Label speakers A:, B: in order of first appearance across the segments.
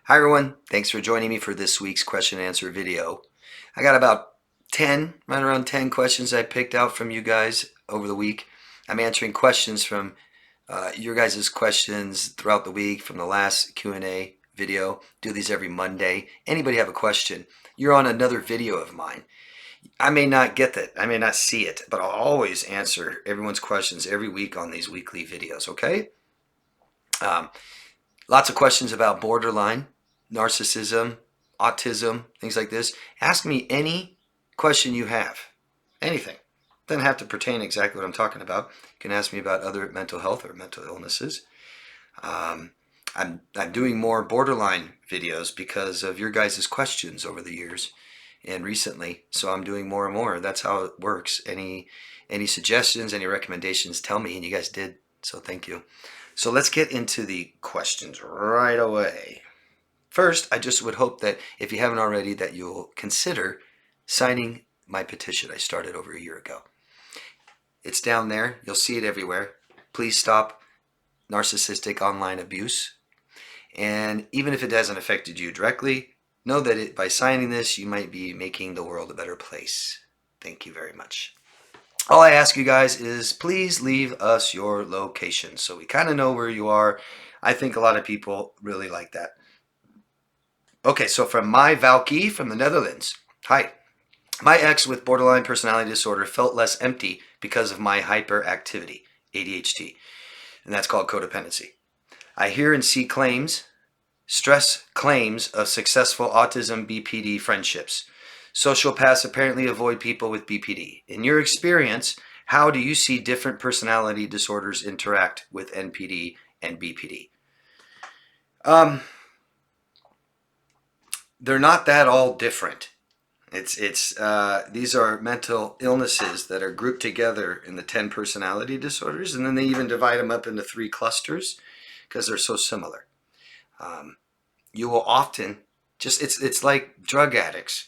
A: Hi everyone, thanks for joining me for this week's question and answer video. I got about 10, right around 10 questions I picked out from you guys over the week. I'm answering questions from your guys' questions throughout the week from the last Q&A video. Do these every Monday. Anybody have a question, you're on another video of mine. I may not get that, I may not see it, but I'll always answer everyone's questions every week on these weekly videos, okay? Lots of questions about borderline, narcissism, autism, things like this. Ask me any question you have. Anything. Doesn't have to pertain exactly what I'm talking about. You can ask me about other mental health or mental illnesses. I'm doing more borderline videos because of your guys' questions over the years and recently. So I'm doing more and more. That's how it works. Any suggestions, any recommendations, tell me, and you guys did. So thank you. So let's get into the questions right away. First, I just would hope that if you haven't already, that you'll consider signing my petition I started over a year ago. It's down there. You'll see it everywhere. Please stop narcissistic online abuse. And even if it hasn't affected you directly, know that by signing this, you might be making the world a better place. Thank you very much. All I ask you guys is please leave us your location so we kind of know where you are. I think a lot of people really like that. Okay, so from my Valky from the Netherlands. Hi. My ex with borderline personality disorder felt less empty because of my hyperactivity, ADHD, and that's called codependency. I hear and see stress claims of successful autism BPD friendships. Sociopaths apparently avoid people with BPD. In your experience, how do you see different personality disorders interact with NPD and BPD? They're not that all different. These are mental illnesses that are grouped together in the 10 personality disorders, and then they even divide them up into 3 clusters because they're so similar. You will often it's like drug addicts.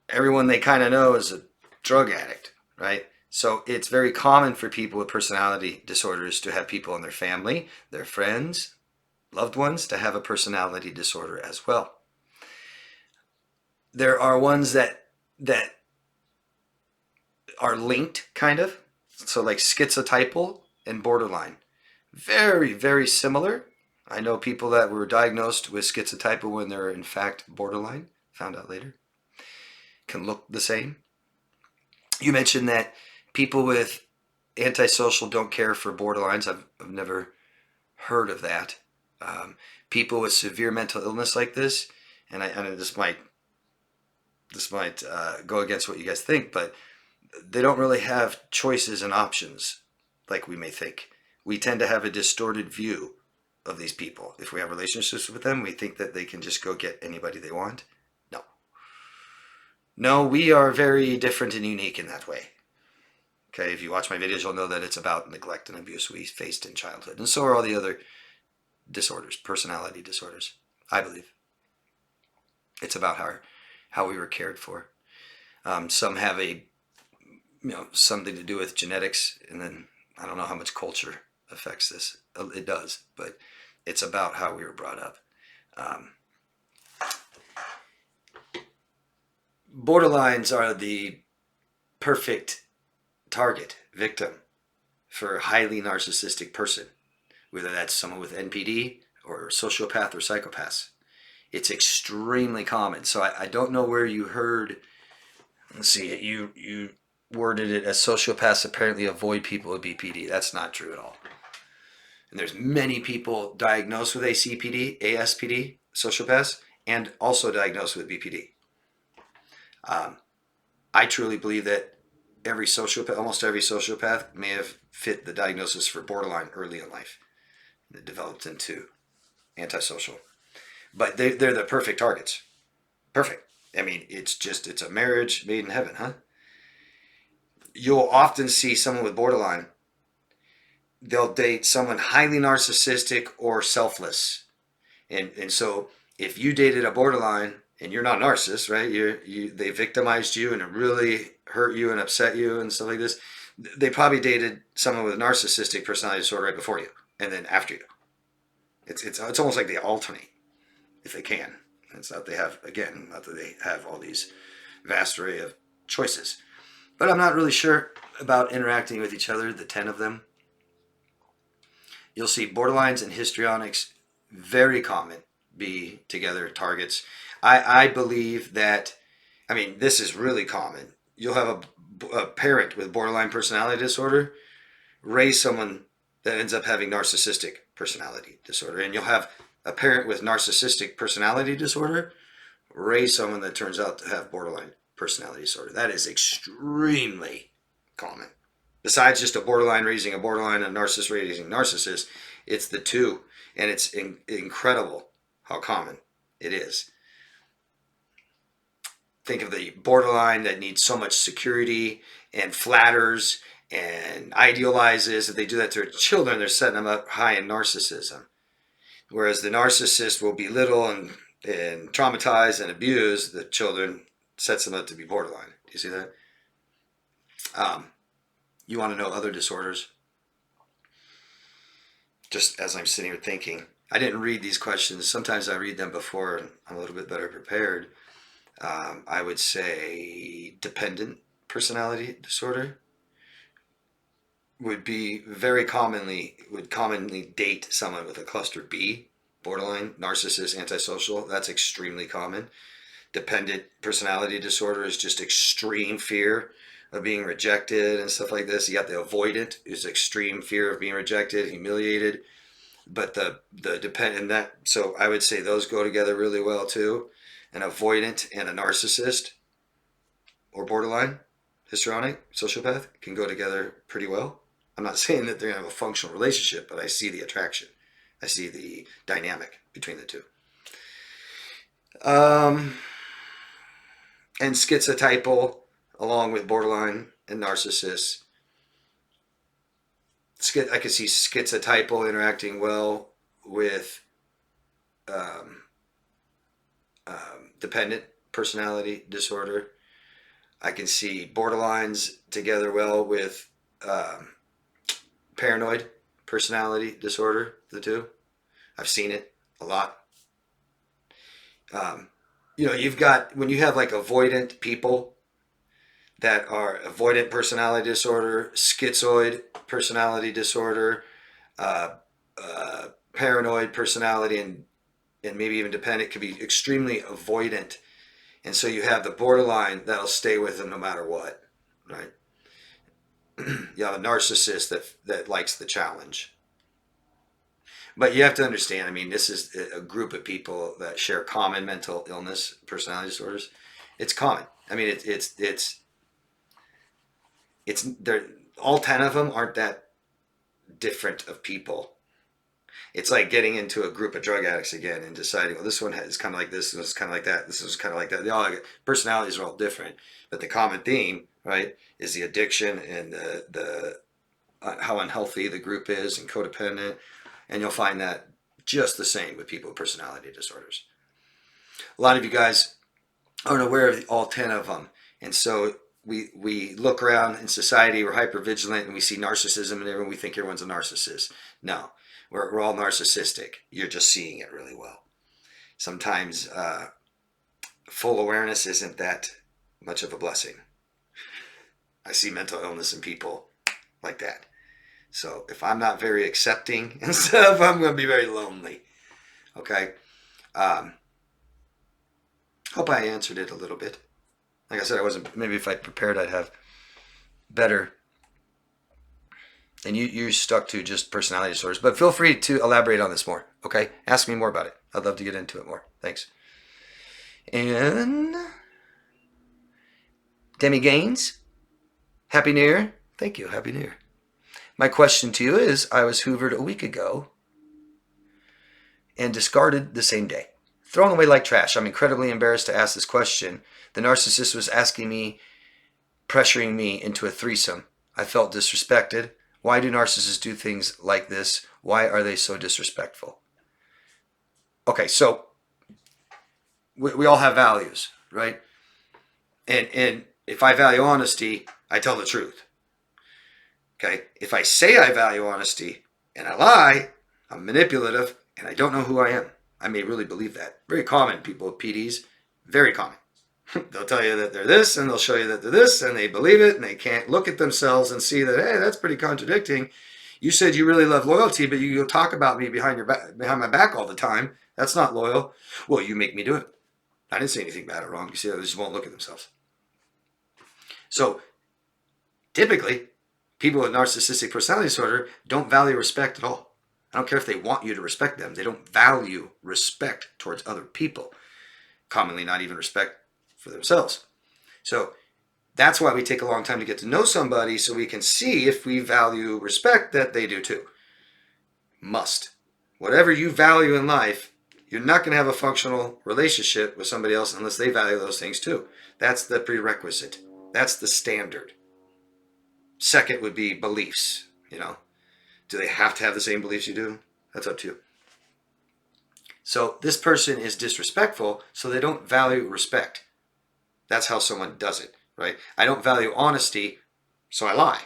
A: Everyone they kind of know is a drug addict, right? So it's very common for people with personality disorders to have people in their family, their friends, loved ones to have a personality disorder as well. There are ones that are linked, kind of. So like schizotypal and borderline. Very, very similar. I know people that were diagnosed with schizotypal when they're in fact borderline, found out later. Can look the same. You mentioned that people with antisocial don't care for borderlines. I've never heard of that. People with severe mental illness like this, and this might go against what you guys think, but they don't really have choices and options like we may think. We tend to have a distorted view of these people. If we have relationships with them, we think that they can just go get anybody they want. No, we are very different and unique in that way. Okay, if you watch my videos, you'll know that it's about neglect and abuse we faced in childhood. And so are all the other disorders, personality disorders, I believe. It's about how we were cared for. Some have something to do with genetics, and then I don't know how much culture affects this. It does, but it's about how we were brought up. Borderlines are the perfect target victim for a highly narcissistic person, whether that's someone with NPD or sociopath or psychopaths. It's extremely common. So I don't know where you heard, let's see, you worded it as sociopaths apparently avoid people with BPD. That's not true at all. And there's many people diagnosed with ASPD, sociopaths, and also diagnosed with BPD. I truly believe that almost every sociopath may have fit the diagnosis for borderline early in life. It developed into antisocial. But they're the perfect targets. Perfect. I mean, it's a marriage made in heaven, huh? You'll often see someone with borderline, they'll date someone highly narcissistic or selfless. And so if you dated a borderline and you're not a narcissist, right? They victimized you and it really hurt you and upset you and stuff like this. They probably dated someone with narcissistic personality disorder right before you and then after you. It's almost like they alternate. if they can. It's not they have, again, not that they have all these vast array of choices. But I'm not really sure about interacting with each other, the 10 of them. You'll see borderlines and histrionics, very common, be together targets. I believe that, I mean, this is really common. You'll have a parent with borderline personality disorder raise someone that ends up having narcissistic personality disorder. And you'll have a parent with narcissistic personality disorder raise someone that turns out to have borderline personality disorder. That is extremely common. Besides just a borderline raising a borderline and a narcissist raising a narcissist, it's the two. And it's incredible how common it is. Think of the borderline that needs so much security and flatters and idealizes. If they do that to their children, they're setting them up high in narcissism. Whereas the narcissist will belittle and traumatize and abuse the children, sets them up to be borderline. Do you see that? You want to know other disorders? Just as I'm sitting here thinking, I didn't read these questions. Sometimes I read them before and I'm a little bit better prepared. I would say dependent personality disorder would commonly date someone with a cluster B, borderline, narcissist, antisocial. That's extremely common. Dependent personality disorder is just extreme fear of being rejected and stuff like this. You got the avoidant, is extreme fear of being rejected, humiliated. But the dependent, that, so I would say those go together really well too. An avoidant and a narcissist or borderline, histrionic, sociopath can go together pretty well. I'm not saying that they're going to have a functional relationship, but I see the attraction. I see the dynamic between the two. And schizotypal, along with borderline and narcissists. I could see schizotypal interacting well with dependent personality disorder. I can see borderlines together well with paranoid personality disorder, the two. I've seen it a lot. You've got, when you have like avoidant people that are avoidant personality disorder, schizoid personality disorder, paranoid personality, and maybe even dependent, could be extremely avoidant. And so you have the borderline that'll stay with them no matter what, right? You have a narcissist that likes the challenge. But you have to understand, I mean, this is a group of people that share common mental illness, personality disorders. It's common. I mean, they're, all 10 of them aren't that different of people. It's like getting into a group of drug addicts again and deciding, well, this one is kind of like this is kind of like that, this is kind of like that. They all, personalities are all different, but the common theme, right, is the addiction and the how unhealthy the group is and codependent. And you'll find that just the same with people with personality disorders. A lot of you guys aren't aware of all 10 of them. And so we look around in society, we're hypervigilant, and we see narcissism and everyone, we think everyone's a narcissist. No, we're all narcissistic. You're just seeing it really well. Sometimes full awareness isn't that much of a blessing. I see mental illness in people like that. So if I'm not very accepting and stuff, I'm going to be very lonely. Okay. Hope I answered it a little bit. Like I said, I wasn't, maybe if I prepared, I'd have better. And you stuck to just personality disorders, but feel free to elaborate on this more. Okay. Ask me more about it. I'd love to get into it more. Thanks. And Demi Gaines, Happy New Year. Thank you. Happy New Year. My question to you is, I was hoovered a week ago and discarded the same day. Thrown away like trash. I'm incredibly embarrassed to ask this question. The narcissist was asking me, pressuring me into a threesome. I felt disrespected. Why do narcissists do things like this? Why are they so disrespectful? Okay, so we all have values, right? And if I value honesty, I tell the truth. Okay, if I say I value honesty and I lie, I'm manipulative and I don't know who I am. I may really believe that. Very common, people with PDs, very common. They'll tell you that they're this, and they'll show you that they're this, and they believe it, and they can't look at themselves and see that, hey, that's pretty contradicting. You said you really love loyalty, but you go talk about me behind my back all the time. That's not loyal. Well, you make me do it. I didn't say anything bad or wrong. You see, they just won't look at themselves. So typically, people with narcissistic personality disorder don't value respect at all. I don't care if they want you to respect them. They don't value respect towards other people. Commonly not even respect for themselves. So that's why we take a long time to get to know somebody, so we can see if we value respect that they do too. Must. Whatever you value in life, you're not going to have a functional relationship with somebody else unless they value those things too. That's the prerequisite. That's the standard. Second would be beliefs. Do they have to have the same beliefs you do? That's up to you. So this person is disrespectful, so they don't value respect. That's how someone does it, right? I don't value honesty, so I lie.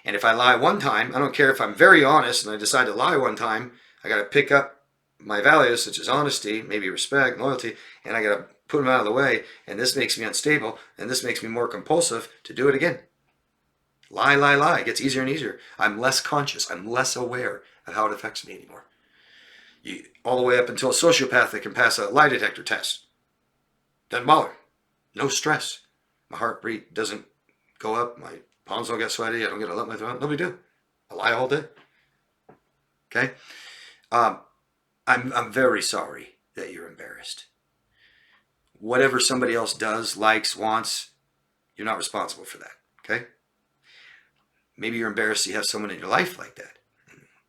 A: And if I lie one time, I don't care if I'm very honest and I decide to lie one time, I got to pick up my values, such as honesty, maybe respect, loyalty, and I got to put them out of the way, and this makes me unstable, and this makes me more compulsive to do it again. Lie, lie, lie. It gets easier and easier. I'm less conscious. I'm less aware of how it affects me anymore. All the way up until a sociopath that can pass a lie detector test. Doesn't bother. No stress. My heart rate doesn't go up. My palms don't get sweaty. I don't get a lump in my throat. Nobody do. I lie all day. Okay? I'm very sorry that you're embarrassed. Whatever somebody else does, likes, wants, you're not responsible for that. Okay? Maybe you're embarrassed you have someone in your life like that.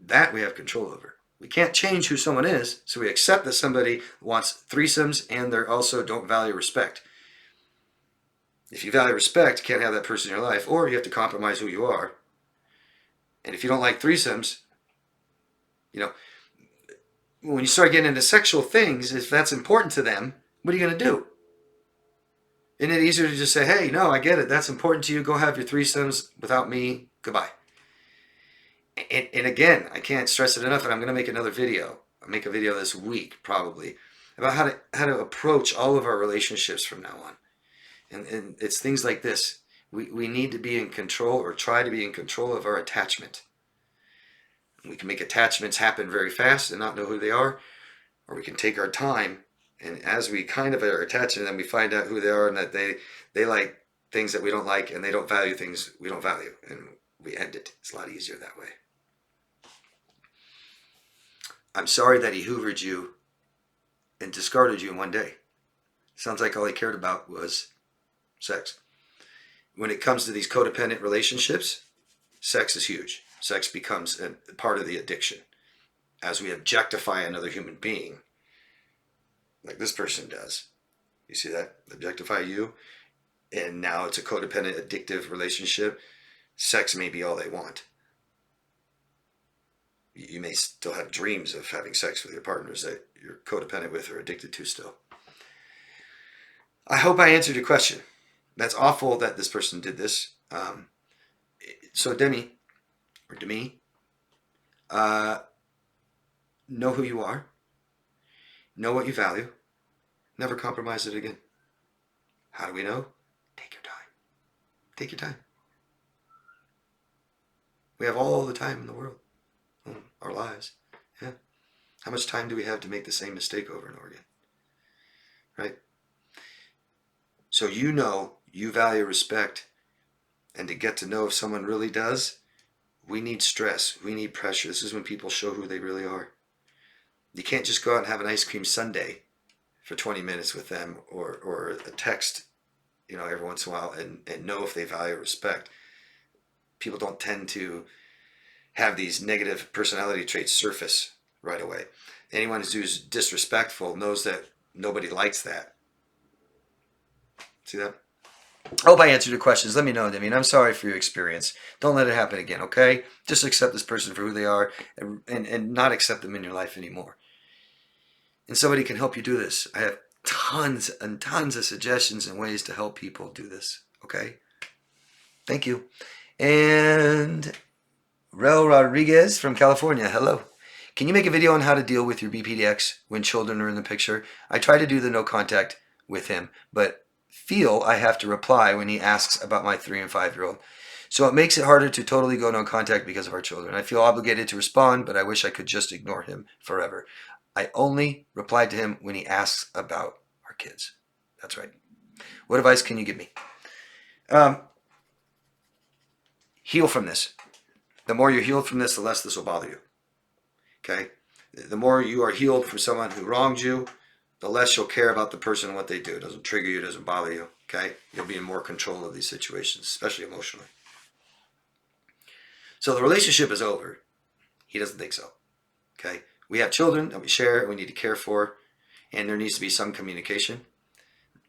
A: That we have control over. We can't change who someone is, so we accept that somebody wants threesomes and they also don't value respect. If you value respect, you can't have that person in your life, or you have to compromise who you are. And if you don't like threesomes, when you start getting into sexual things, if that's important to them, what are you going to do? Isn't it easier to just say, hey, no, I get it. That's important to you. Go have your threesomes without me. Goodbye. And again, I can't stress it enough, and I'm going to make another video. I'll make a video this week, probably, about how to approach all of our relationships from now on. And it's things like this. We need to be in control, or try to be in control of our attachment. We can make attachments happen very fast and not know who they are, or we can take our time, and as we kind of are attached to them, we find out who they are and that they like things that we don't like, and they don't value things we don't value, and we end it. It's a lot easier that way. I'm sorry that he hoovered you and discarded you in one day. Sounds like all he cared about was sex. When it comes to these codependent relationships, sex is huge. Sex becomes a part of the addiction as we objectify another human being, like this person does. You see that? Objectify you, and now it's a codependent, addictive relationship. Sex may be all they want. You may still have dreams of having sex with your partners that you're codependent with or addicted to still. I hope I answered your question. That's awful that this person did this. So Demi, know who you are. Know what you value. Never compromise it again. How do we know? Take your time. Take your time. We have all the time in the world. Our lives. Yeah. How much time do we have to make the same mistake over and over again? Right? So you value respect, and to get to know if someone really does, we need stress. We need pressure. This is when people show who they really are. You can't just go out and have an ice cream sundae for 20 minutes with them, or a text, every once in a while, and know if they value respect. People don't tend to have these negative personality traits surface right away. Anyone who's disrespectful knows that nobody likes that. See that? I hope I answered your questions. Let me know, Demi. I'm sorry for your experience. Don't let it happen again, okay? Just accept this person for who they are, and not accept them in your life anymore. And somebody can help you do this. I have tons and tons of suggestions and ways to help people do this, okay? Thank you. And Rel Rodriguez from California, hello. Can you make a video on how to deal with your BPDX when children are in the picture? I try to do the no contact with him, but feel I have to reply when he asks about my 3 and 5-year-old. So it makes it harder to totally go no contact because of our children. I feel obligated to respond, but I wish I could just ignore him forever. I only reply to him when he asks about our kids. That's right. What advice can you give me? Heal from this. The more you're healed from this, the less this will bother you. Okay? The more you are healed from someone who wronged you, the less you'll care about the person and what they do. It doesn't trigger you, it doesn't bother you. Okay? You'll be in more control of these situations, especially emotionally. So the relationship is over. He doesn't think so. Okay? We have children that we share, we need to care for, and there needs to be some communication.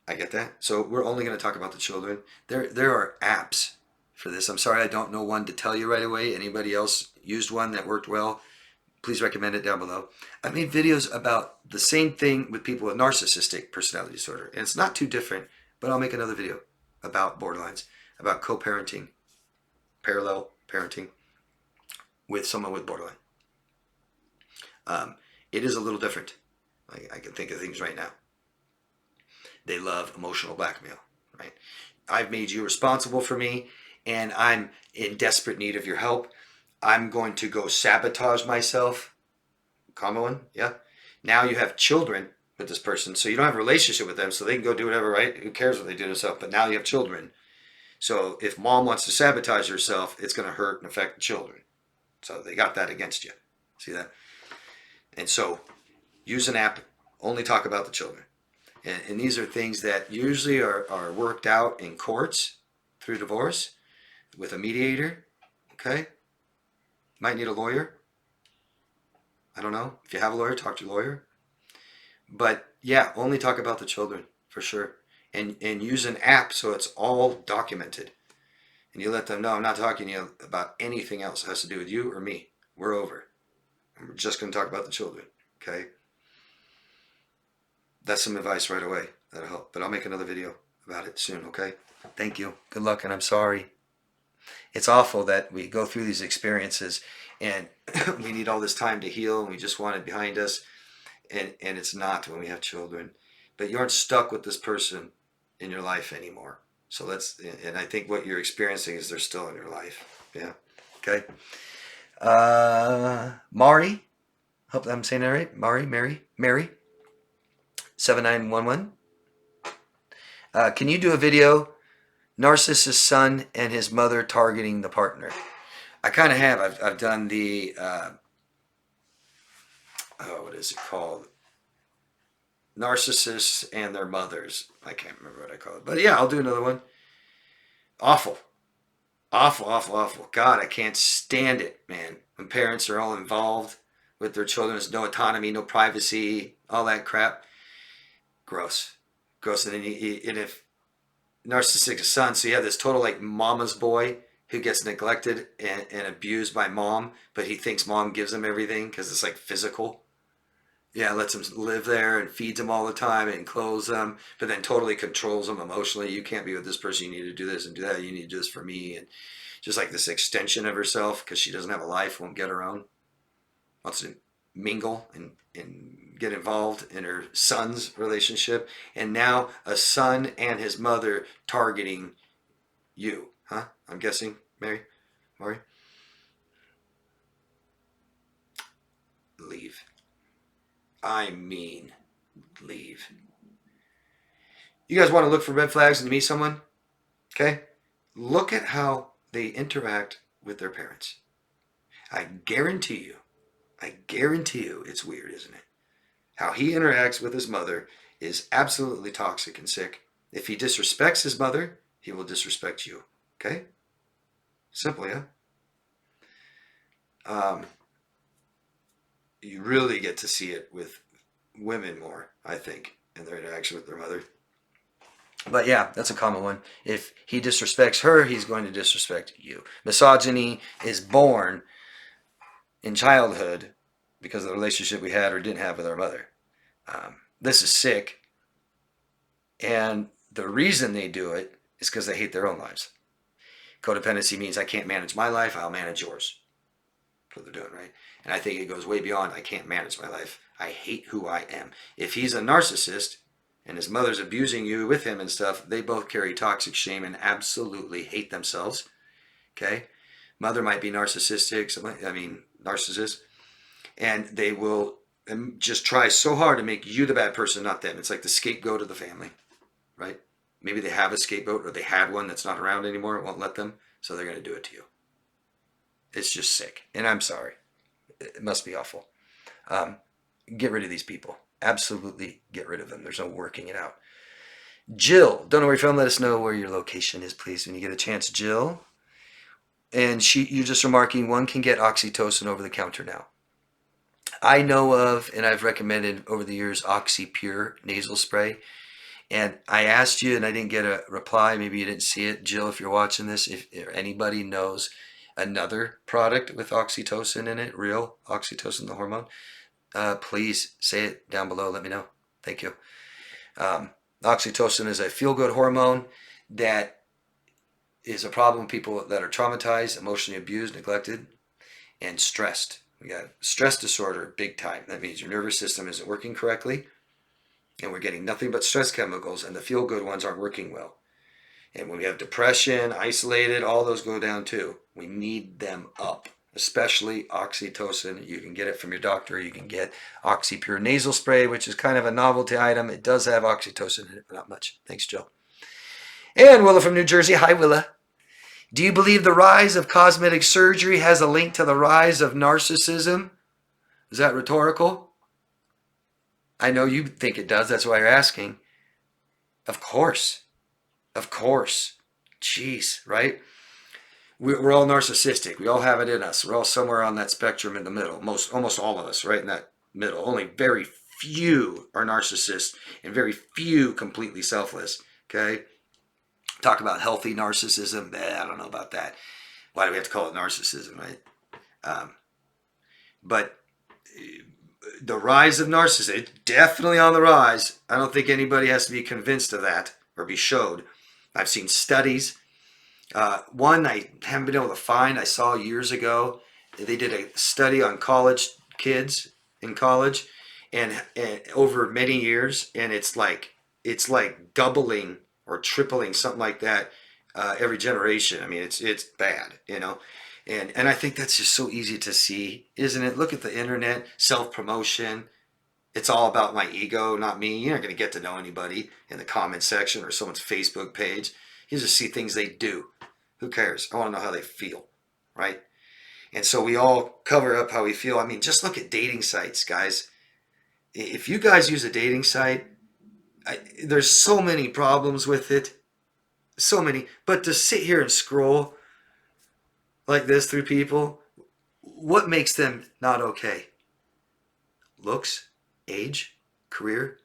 A: I get that. So we're only going to talk about the children. There are apps for this. I'm sorry I don't know one to tell you right away. Anybody else used one that worked well? Please recommend it down below. I've made videos about the same thing with people with narcissistic personality disorder. And it's not too different, but I'll make another video about borderlines, about co-parenting, parallel parenting with someone with borderline. It is a little different. I can think of things right now. They love emotional blackmail, right? I've made you responsible for me, and I'm in desperate need of your help. I'm going to go sabotage myself. Common one, yeah. Now you have children with this person, so you don't have a relationship with them, so they can go do whatever, right? Who cares what they do to themselves? But now you have children. So if mom wants to sabotage herself, it's going to hurt and affect the children. So they got that against you. See that? And so use an app, only talk about the children. And these are things that usually are worked out in courts through divorce with a mediator. Okay? Might need a lawyer. I don't know. If you have a lawyer, talk to your lawyer. But yeah, only talk about the children for sure. And use an app so it's all documented. And you let them know I'm not talking to you about anything else that has to do with you or me. We're over. And we're just going to talk about the children. Okay? That's some advice right away. That'll help. But I'll make another video about it soon, okay? Thank you. Good luck, and I'm sorry. It's awful that we go through these experiences and we need all this time to heal and we just want it behind us. And it's not when we have children. But you aren't stuck with this person in your life anymore. So and I think what you're experiencing is they're still in your life. Yeah. Okay. Mari. Hope I'm saying that right. Mary. 7911. Can you do a video, narcissist son and his mother targeting the partner? I kind of have. I've done the, what is it called? Narcissists and their mothers. I can't remember what I call it. But yeah, I'll do another one. Awful. Awful, awful, awful. God, I can't stand it, man. When parents are all involved with their children, there's no autonomy, no privacy, all that crap. Gross. And then and if narcissistic son, so you have this total like mama's boy who gets neglected and abused by mom, but he thinks mom gives him everything because it's like physical. Yeah, lets him live there and feeds him all the time and clothes him, but then totally controls him emotionally. You can't be with this person. You need to do this and do that. You need to do this for me. And just like this extension of herself because she doesn't have a life, won't get her own. Wants to mingle and get involved in her son's relationship. And now a son and his mother targeting you. Huh? I'm guessing, Mari? Leave. I mean, leave. You guys want to look for red flags and meet someone? Okay? Look at how they interact with their parents. I guarantee you it's weird, isn't it? How he interacts with his mother is absolutely toxic and sick. If he disrespects his mother, he will disrespect you. Okay? Simple, yeah? You really get to see it with women more, I think, in their interaction with their mother. But yeah, that's a common one. If he disrespects her, he's going to disrespect you. Misogyny is born in childhood because of the relationship we had or didn't have with our mother. This is sick. And the reason they do it is because they hate their own lives. Codependency means I can't manage my life, I'll manage yours. That's what they're doing, right? And I think it goes way beyond, I can't manage my life. I hate who I am. If he's a narcissist and his mother's abusing you with him and stuff, they both carry toxic shame and absolutely hate themselves. Okay? Mother might be narcissistic, narcissist, and they will just try so hard to make you the bad person, not them. It's like the scapegoat of the family, right? Maybe they have a scapegoat, or they had one that's not around anymore. It won't let them, so they're going to do it to you. It's just sick, and I'm sorry. It must be awful. Get rid of these people. Absolutely get rid of them. There's no working it out. Jill, don't know where you're from. Let us know where your location is, please, when you get a chance, Jill. And you're just remarking, one can get Oxytocin over the counter now. I know of, and I've recommended over the years, Oxypure nasal spray. And I asked you, and I didn't get a reply. Maybe you didn't see it. Jill, if you're watching this, if anybody knows another product with Oxytocin in it, real Oxytocin, the hormone, please say it down below. Let me know. Thank you. Oxytocin is a feel-good hormone that is a problem with people that are traumatized, emotionally abused, neglected, and stressed. We got stress disorder big time. That means your nervous system isn't working correctly, and we're getting nothing but stress chemicals, and the feel-good ones aren't working well. And when we have depression, isolated, all those go down too. We need them up, especially Oxytocin. You can get it from your doctor. You can get Oxypure nasal spray, which is kind of a novelty item. It does have Oxytocin in it, but not much. Thanks, Jill. And Willa from New Jersey. Hi, Willa. Do you believe the rise of cosmetic surgery has a link to the rise of narcissism? Is that rhetorical? I know you think it does. That's why you're asking. Of course. Of course. Jeez, right? We're all narcissistic. We all have it in us. We're all somewhere on that spectrum in the middle. Almost all of us, right in that middle. Only very few are narcissists and very few completely selfless. Okay? Talk about healthy narcissism. I don't know about that. Why do we have to call it narcissism, right? But the rise of narcissism, it's definitely on the rise. I don't think anybody has to be convinced of that or be showed. I've seen studies. One I haven't been able to find. I saw years ago. They did a study on college kids in college, and over many years, and it's like doubling or tripling, something like that, every generation. I mean, it's bad, you know. And I think that's just so easy to see, isn't it? Look at the internet, self-promotion. It's all about my ego, not me. You're not going to get to know anybody in the comment section or someone's Facebook page. You just see things they do. Who cares? I want to know how they feel, right? And so we all cover up how we feel. I mean, just look at dating sites, guys. If you guys use a dating site, there's so many problems with it. So many. But to sit here and scroll like this through people, what makes them not okay? Looks, age, career.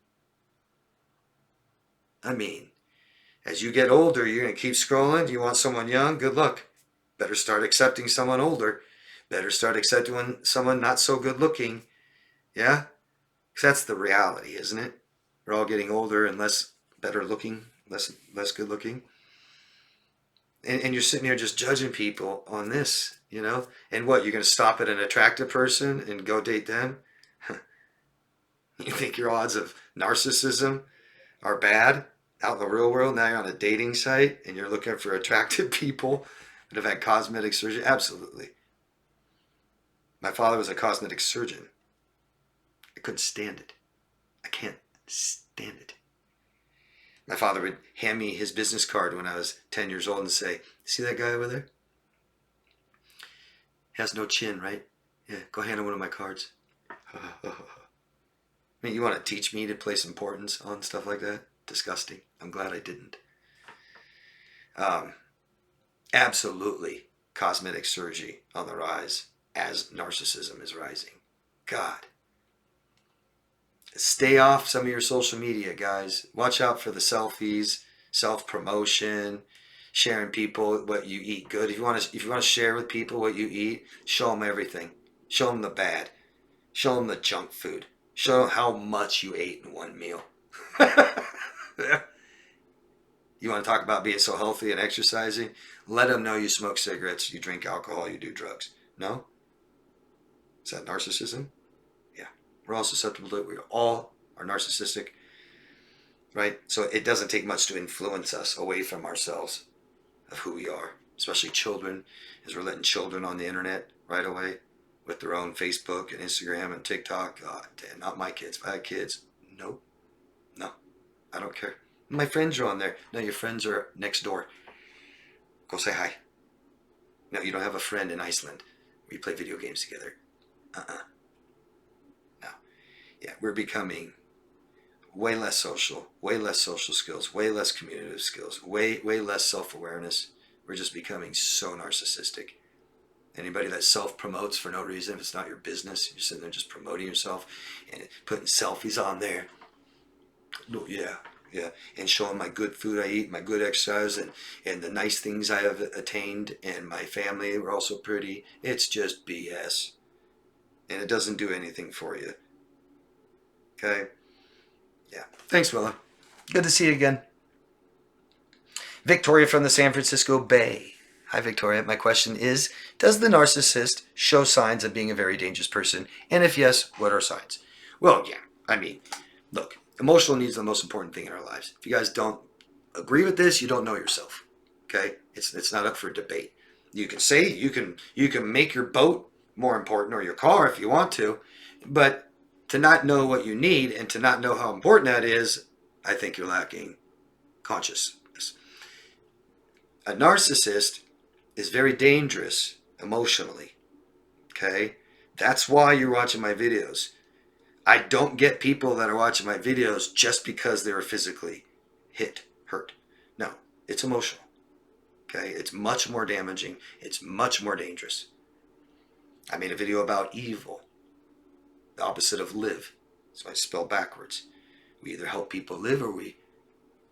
A: I mean, as you get older, you're going to keep scrolling. You want someone young? Good luck. Better start accepting someone older. Better start accepting someone not so good looking. Yeah? Because that's the reality, isn't it? We're all getting older and less better looking, less good looking. And you're sitting here just judging people on this, you know? And what, you're going to stop at an attractive person and go date them? You think your odds of narcissism are bad out in the real world? Now you're on a dating site and you're looking for attractive people that have had cosmetic surgery? Absolutely. My father was a cosmetic surgeon. I couldn't stand it. I can't stand it. My father would hand me his business card when I was 10 years old and say, see that guy over there? He has no chin, right? Yeah, go hand him one of my cards. I mean, you want to teach me to place importance on stuff like that? Disgusting. I'm glad I didn't. Absolutely, cosmetic surgery on the rise as narcissism is rising. God. Stay off some of your social media, guys. Watch out for the selfies, self-promotion, sharing people what you eat good. If you want to share with people what you eat, show them everything. Show them the bad. Show them the junk food. Show them how much you ate in one meal. You want to talk about being so healthy and exercising? Let them know you smoke cigarettes, you drink alcohol, you do drugs. No? Is that narcissism? Yeah. We're all susceptible to it. We all are narcissistic, right? So it doesn't take much to influence us away from ourselves of who we are, especially children, as we're letting children on the internet right away with their own Facebook and Instagram and TikTok. God damn, not my kids. If I had kids, nope. No, I don't care. My friends are on there. No, your friends are next door. Go say hi. No, you don't have a friend in Iceland where you play video games together. No. Yeah, we're becoming way less social skills, way less communicative skills, way less self-awareness. We're just becoming so narcissistic. Anybody that self-promotes for no reason, if it's not your business, you're sitting there just promoting yourself and putting selfies on there. Oh, yeah, and showing my good food I eat, my good exercise, and the nice things I have attained, and my family were also pretty. It's just BS. And it doesn't do anything for you. Okay? Yeah. Thanks, Willa. Good to see you again. Victoria from the San Francisco Bay. Hi, Victoria. My question is, does the narcissist show signs of being a very dangerous person? And if yes, what are signs? Well, yeah. I mean, look, emotional needs are the most important thing in our lives. If you guys don't agree with this, you don't know yourself. Okay? It's not up for debate. You can say, you can make your boat more important, or your car if you want to, but to not know what you need and to not know how important that is, I think you're lacking consciousness. A narcissist is very dangerous emotionally. Okay? That's why you're watching my videos. I don't get people that are watching my videos just because they were physically hurt. No, it's emotional. Okay? It's much more damaging. It's much more dangerous. I made a video about evil, the opposite of live. So I spell backwards. We either help people live or we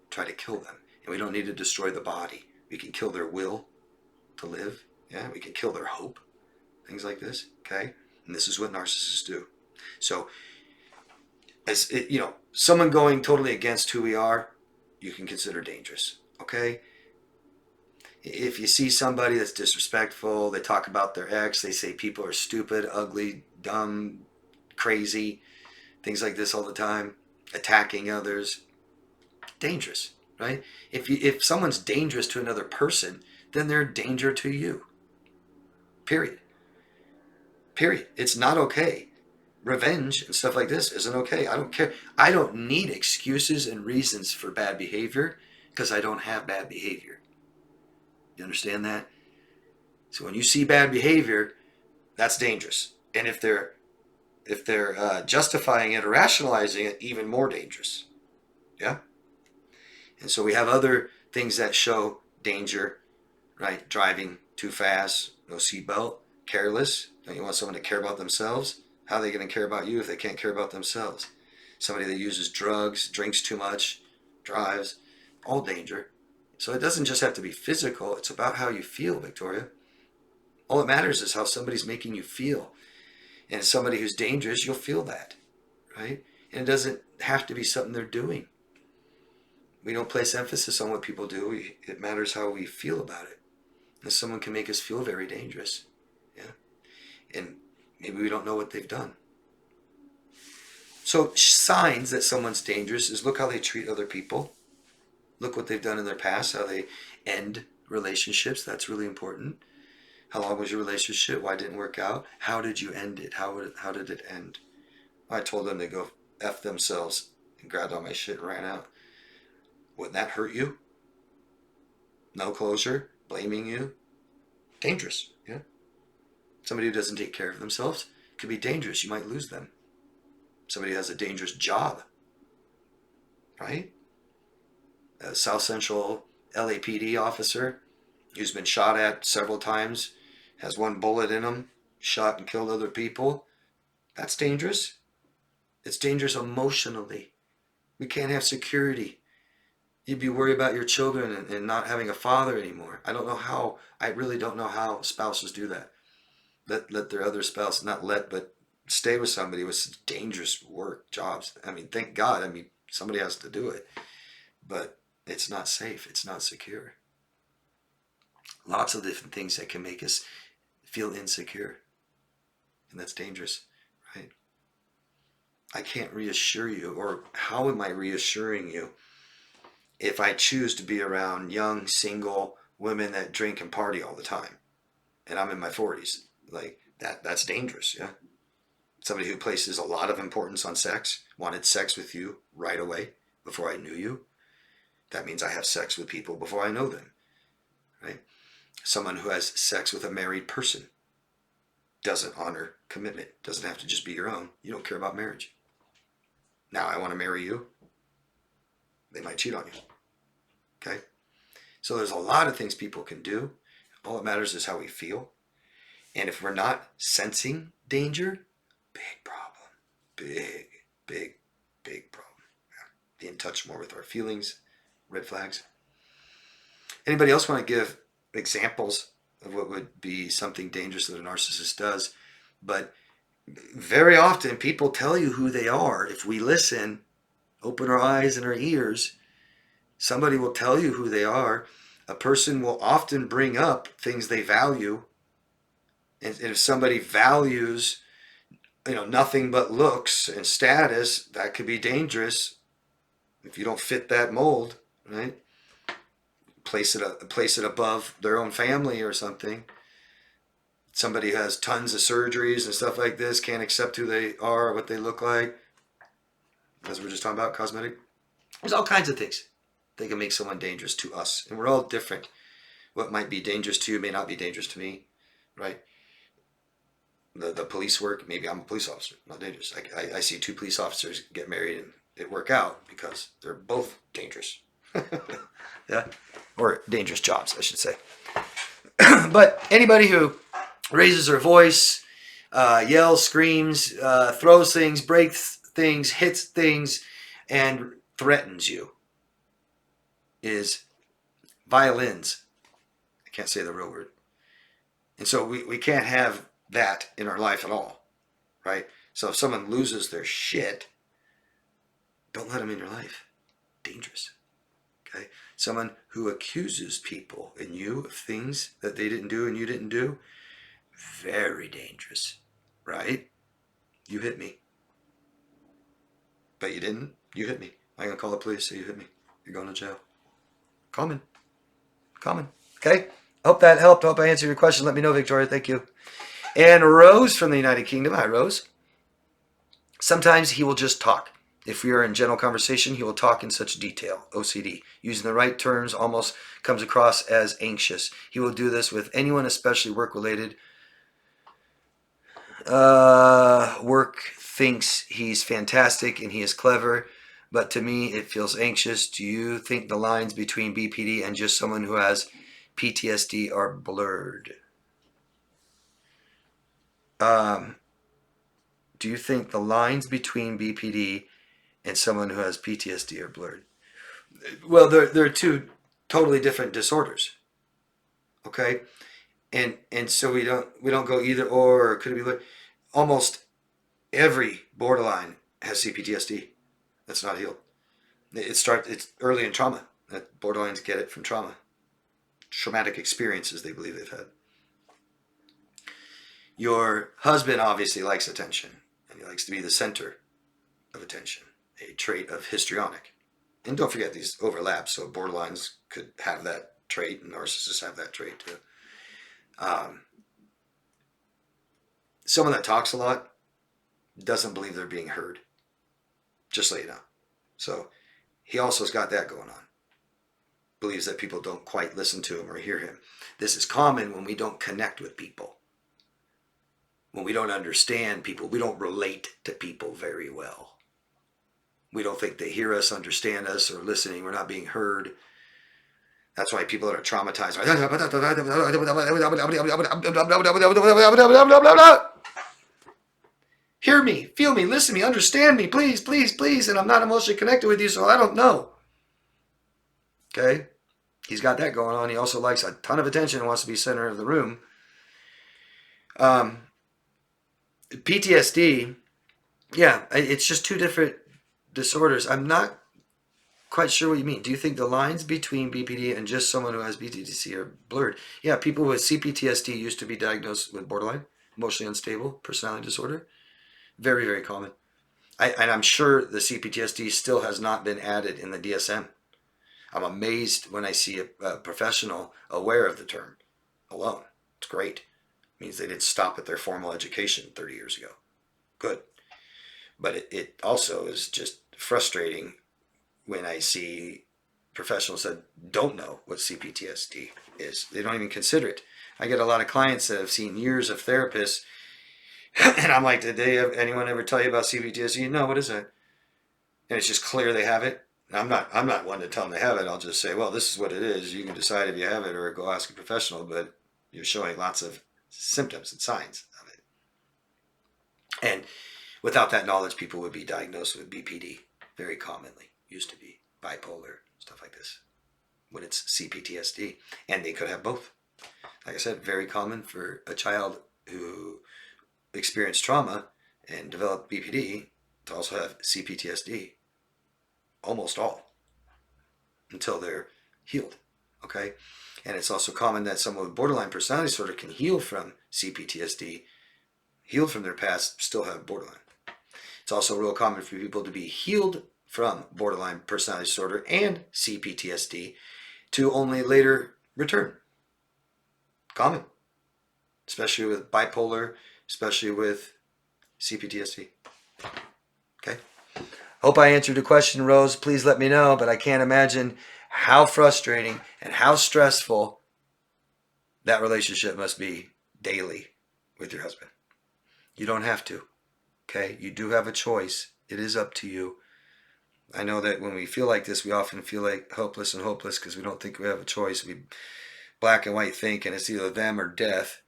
A: try to kill them. And we don't need to destroy the body. We can kill their will to live. Yeah, we can kill their hope. Things like this. Okay? And this is what narcissists do. So, someone going totally against who we are, you can consider dangerous. Okay? If you see somebody that's disrespectful, they talk about their ex, they say people are stupid, ugly, dumb, crazy, things like this all the time, attacking others, dangerous, right? If someone's dangerous to another person, then they're a danger to you. Period. It's not okay. Revenge and stuff like this isn't okay. I don't care. I don't need excuses and reasons for bad behavior because I don't have bad behavior. You understand that? So when you see bad behavior, that's dangerous. And if they're justifying it or rationalizing it, even more dangerous. Yeah? And so we have other things that show danger, right? Driving too fast, no seatbelt, careless. Don't you want someone to care about themselves? How are they going to care about you if they can't care about themselves? Somebody that uses drugs, drinks too much, drives, all danger. So it doesn't just have to be physical. It's about how you feel, Victoria. All that matters is how somebody's making you feel. And somebody who's dangerous, you'll feel that, right? And it doesn't have to be something they're doing. We don't place emphasis on what people do. It matters how we feel about it. And someone can make us feel very dangerous. Yeah. And maybe we don't know what they've done. So signs that someone's dangerous is look how they treat other people. Look what they've done in their past, how they end relationships. That's really important. How long was your relationship? Why didn't it work out? How did you end it? How did it end? I told them to go F themselves and grabbed all my shit and ran out. Wouldn't that hurt you? No closure? Blaming you? Dangerous, yeah? Somebody who doesn't take care of themselves could be dangerous. You might lose them. Somebody who has a dangerous job, right? A South Central LAPD officer who's been shot at several times, has one bullet in him, shot and killed other people. That's dangerous. It's dangerous emotionally. We can't have security. You'd be worried about your children and not having a father anymore. I really don't know how spouses do that. Let their other spouse, but stay with somebody with dangerous work, jobs. I mean, thank God. I mean, somebody has to do it. But it's not safe. It's not secure. Lots of different things that can make us feel insecure. and that's dangerous, right? I can't reassure you, or how am I reassuring you if I choose to be around young, single women that drink and party all the time, and I'm in my 40s? Like, that's dangerous, yeah? Somebody who places a lot of importance on sex, wanted sex with you right away before I knew you. That means I have sex with people before I know them, right? Someone who has sex with a married person doesn't honor commitment. Doesn't have to just be your own. You don't care about marriage. Now I want to marry you. They might cheat on you, okay? So there's a lot of things people can do. All that matters is how we feel. And if we're not sensing danger, big problem. Big, big, big problem. Yeah. Be in touch more with our feelings, red flags. Anybody else want to give examples of what would be something dangerous that a narcissist does? But very often people tell you who they are. If we listen, open our eyes and our ears, somebody will tell you who they are. A person will often bring up things they value. And if somebody values, nothing but looks and status, that could be dangerous if you don't fit that mold, right? Place it above their own family or something. Somebody who has tons of surgeries and stuff like this, can't accept who they are or what they look like. As we're just talking about, cosmetic. There's all kinds of things that can make someone dangerous to us. And we're all different. What might be dangerous to you may not be dangerous to me, right? The police work, maybe I'm a police officer, not dangerous. I see two police officers get married and it work out because they're both dangerous. Yeah, or dangerous jobs, I should say. But anybody who raises their voice, yells, screams, throws things, breaks things, hits things, and threatens you is violins. I can't say the real word. And so we can't have that in our life at all, right? So if someone loses their shit, don't let them in your life. Dangerous. Okay? Someone who accuses people and you of things that they didn't do and you didn't do, very dangerous, right? You hit me. But you didn't. You hit me. I'm going to call the police, say you hit me. You're going to jail. Coming. Okay? I hope that helped. I hope I answered your question. Let me know, Victoria. Thank you. And Rose from the United Kingdom. Hi, Rose. Sometimes he will just talk. If we are in general conversation, he will talk in such detail. OCD. Using the right terms almost comes across as anxious. He will do this with anyone, especially work-related. Work thinks he's fantastic and he is clever, but to me it feels anxious. Do you think the lines between BPD and just someone who has PTSD are blurred? Do you think the lines between BPD and someone who has PTSD are blurred? Well, they're two totally different disorders. Okay? And so we don't go either or could it be blurred? Almost every borderline has CPTSD that's not healed. It's early in trauma. That borderlines get it from trauma. Traumatic experiences they believe they've had. Your husband obviously likes attention, and he likes to be the center of attention, a trait of histrionic. And don't forget these overlap, so borderlines could have that trait, and narcissists have that trait too. Someone that talks a lot doesn't believe they're being heard, just so you know. So he also has got that going on. Believes that people don't quite listen to him or hear him. This is common when we don't connect with people. When we don't understand people, we don't relate to people very well. We don't think they hear us, understand us, or listening. We're not being heard. That's why people that are traumatized. Hear me, feel me, listen to me, understand me, please, please, please. And I'm not emotionally connected with you, so I don't know. Okay? He's got that going on. He also likes a ton of attention and wants to be center of the room. PTSD, yeah, it's just two different disorders. I'm not quite sure what you mean. Do you think the lines between BPD and just someone who has PTSD are blurred? Yeah, people with CPTSD used to be diagnosed with borderline. emotionally unstable personality disorder. Very, very common. And I'm sure the CPTSD still has not been added in the DSM. I'm amazed when I see a professional aware of the term alone. It's great. It means they didn't stop at their formal education 30 years ago. Good. But it also is just frustrating when I see professionals that don't know what CPTSD is. They don't even consider it. I get a lot of clients that have seen years of therapists, and I'm like, did anyone ever tell you about CPTSD? No, what is that? And it's just clear they have it. I'm not one to tell them they have it. I'll just say, well, this is what it is. You can decide if you have it or go ask a professional, but you're showing lots of symptoms and signs of it. And without that knowledge, people would be diagnosed with BPD very commonly. Used to be bipolar, stuff like this, when it's CPTSD. And they could have both. Like I said, very common for a child who experienced trauma and developed BPD to also have CPTSD. Almost all. Until they're healed. Okay? And it's also common that someone with borderline personality disorder can heal from CPTSD, healed from their past, still have borderline. It's also real common for people to be healed from borderline personality disorder and CPTSD to only later return. Common. Especially with bipolar, especially with CPTSD. Okay? Hope I answered your question, Rose. Please let me know, but I can't imagine how frustrating and how stressful that relationship must be daily with your husband. You don't have to. Okay? You do have a choice. It is up to you. I know that when we feel like this, we often feel like hopeless because we don't think we have a choice. We black and white think, and it's either them or death.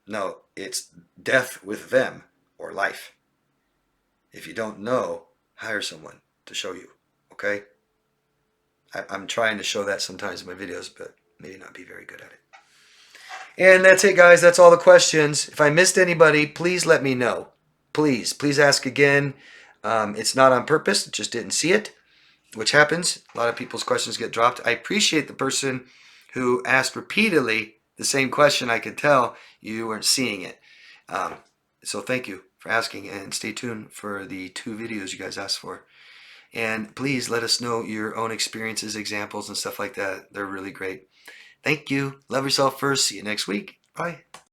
A: No, it's death with them or life. If you don't know, hire someone to show you. Okay? I'm trying to show that sometimes in my videos, but maybe not be very good at it. And that's it, guys. That's all the questions. If I missed anybody, please let me know. Please ask again. It's not on purpose. Just didn't see it, which happens. A lot of people's questions get dropped. I appreciate the person who asked repeatedly the same question. I could tell you weren't seeing it. So thank you for asking, and stay tuned for the 2 videos you guys asked for. And please let us know your own experiences, examples, and stuff like that. They're really great. Thank you. Love yourself first. See you next week. Bye.